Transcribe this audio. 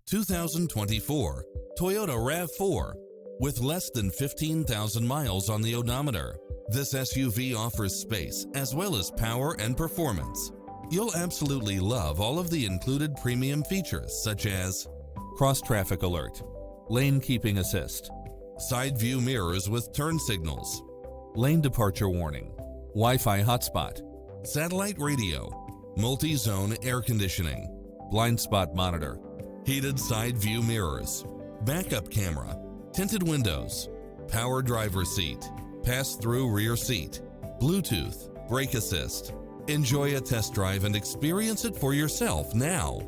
2024 Toyota RAV4. With less than 15,000 miles on the odometer, this SUV offers space as well as power and performance. You'll absolutely love all of the included premium features such as cross-traffic alert, lane keeping assist, side view mirrors with turn signals, lane departure warning, Wi-Fi hotspot, satellite radio, multi-zone air conditioning, blind spot monitor, heated side view mirrors, backup camera, tinted windows, power driver seat, pass-through rear seat, Bluetooth, brake assist. Enjoy a test drive and experience it for yourself now.